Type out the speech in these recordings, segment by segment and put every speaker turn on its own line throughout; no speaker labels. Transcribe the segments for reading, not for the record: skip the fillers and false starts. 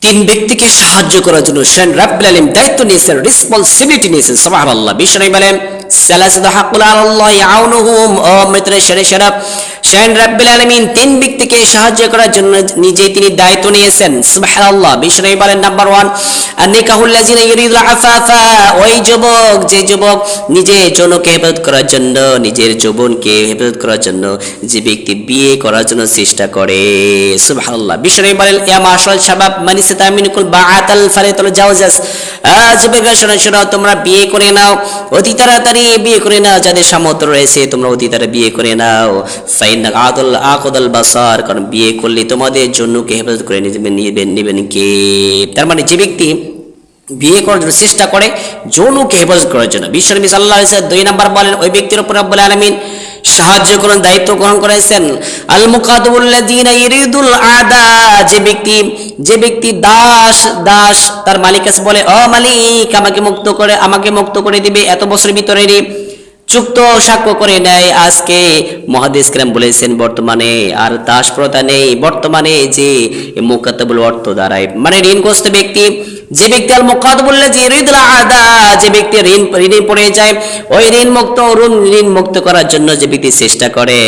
তিন ব্যক্তিকে সাহায্য করার জন্য স্বয়ং রাব্বুল আলামিন দায়িত্ব নিয়েছেন, রেসপন্সিবিলিটি নিয়েছেন। সুবহানাল্লাহ। বিষ্ণু বলেন সালাসাতু হাক্কুল আলাল্লাহি আউনুহুম, ও মিত্রের সেরা স্বয়ং রাব্বুল আলামিন তিন ব্যক্তিকে সাহায্য করার জন্য নিজেই তিনি দায়িত্ব নিয়েছেন। সুবহানাল্লাহ। বিষ্ণু বলেন নাম্বার 1 আন-নিকাহুল লাযিনা ইউরিদুল আফাফা, ওই যুবক যে যুবক নিজের যৌনকে হেফাজত করার জন্য, নিজের যৌবনকে হেফাজত করার জন্য যে ব্যক্তি বিয়ে করার জন্য চেষ্টা করে। সুবহানাল্লাহ। বিষ্ণু বলেন ইয়া মাশাল শাবাব মান ইসতাতা মিনকুল বাআতাল ফালিয়াতুল জাওজাস, যুবকেরা শোনো, তোমরা বিয়ে করে নাও, অতি তাড়াতাড়ি বিয়ে করে নাও, যাদের সামর্থ্য রয়েছে তোমরা অতি তাড়াতাড়ি বিয়ে করে নাও। ফাইন্না আকুদাল বাসার, কারণ বিয়ে করলে তোমাদের যৌনকে হেফাজত করে নেবেন কে? তার মানে যে ব্যক্তি বিয়ে করার জন্য চেষ্টা করে যৌনকে হেফাজত করার জন্য, বিশ্বনবী সাল্লাল্লাহু আলাইহি ওয়াসাল্লাম 2 নাম্বার বলেন ওই ব্যক্তির উপর রব্বুল আলামিন সাহায্য করার দায়িত্ব গ্রহণ করেছেন। আল মুকাতাবুল্লাযিনা ইরিদুল আদা, যে ব্যক্তি দাস তার মালিক কাছে বলে ও মালিক আমাকে মুক্ত করে দিবে, এত বছরের ভিতরে চুক্ত সাক্ষ্য করে নেয়। আজকে মুহাদ্দিস কিরাম বলেছেন বর্তমানে আর দাস প্রথা নেই, বর্তমানে যে মুকাতাবুল অর্থ দ্বারায় মানে ঋণগ্রস্ত ব্যক্তি, যে ব্যক্তি আল মুকাতাবুল্লাযী ইরিদুল আদা, যে ব্যক্তি ঋণে পড়ে যায়, ওই ঋণ মুক্ত করার জন্য যে ব্যক্তি চেষ্টা করে,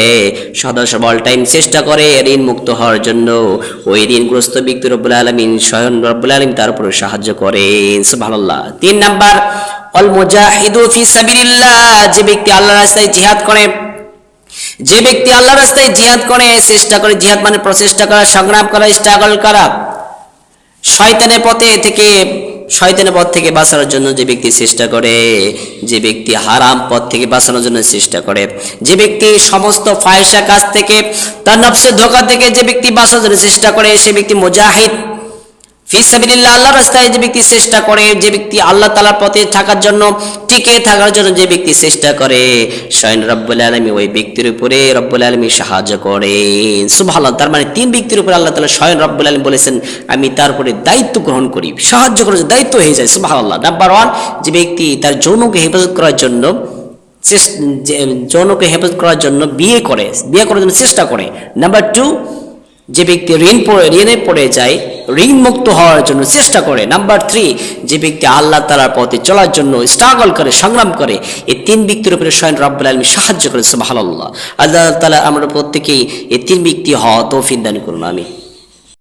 সদা সবল টাইম চেষ্টা করে ঋণ মুক্ত হওয়ার জন্য, ওই ঋণগ্রস্ত ব্যক্তি রব্বুল আলামিন স্বয়ং রব্বুল আলামিন তার উপর সাহায্য করেন। সুবহানাল্লাহ। 3 নাম্বার আল মুজাহিদু ফি সাবিলিল্লাহ, যে ব্যক্তি আল্লাহর রাস্তায় জিহাদ করে, যে ব্যক্তি আল্লাহর রাস্তায় জিহাদ করে, চেষ্টা করে, জিহাদ মানে প্রচেষ্টা করা, সংগ্রাম করা, স্ট্রাগল করা, শয়তানের পথ থেকে বাঁচানোর জন্য যে ব্যক্তি চেষ্টা করে, যে ব্যক্তি হারাম পথ থেকে বাঁচানোর জন্য চেষ্টা করে, যে ব্যক্তি সমস্ত ফাহিশা কাজ থেকে, তার নফসের ধোঁকা থেকে যে ব্যক্তি বাঁচানোর জন্য চেষ্টা করে, সে ব্যক্তি মুজাহিদ ফি সাবিলিল্লাহ, আল্লাহর রাস্তায় যে ব্যক্তি চেষ্টা করে, যে ব্যক্তি আল্লাহ তাআলার পথে থাকার জন্য, টিকে থাকার জন্য যে ব্যক্তি চেষ্টা করে, স্বয়ং রব্বুল আলামিন ওই ব্যক্তির উপরে রব্বুল আলামিন সাহায্য করেন। সুবহানাল্লাহ। তার মানে তিন ব্যক্তির উপরে আল্লাহ তাআলা স্বয়ং রব্বুল আলামিন বলেছেন আমি তার উপরে দায়িত্ব গ্রহণ করি, সাহায্য করার দায়িত্ব হয়ে যায়। সুবহানাল্লাহ। নাম্বার 1 যে ব্যক্তি তার যৌনকে হেফাজত করার জন্য বিয়ে করার জন্য চেষ্টা করে। নাম্বার 2 যে ব্যক্তি ঋণে পড়ে যায়, ঋণ মুক্ত হওয়ার জন্য চেষ্টা করে। নাম্বার 3 যে ব্যক্তি আল্লাহ তাআলার পথে চলার জন্য স্ট্রাগল করে, সংগ্রাম করে। এই তিন ব্যক্তির উপরে স্বয়ং রব্বুল আলামিন সাহায্য করে। সুবহানাল্লাহ। আল্লাহ তাআলা আমরা প্রত্যেকেই এই তিন ব্যক্তি হওয়া তৌফিক দান করুন। আমিন।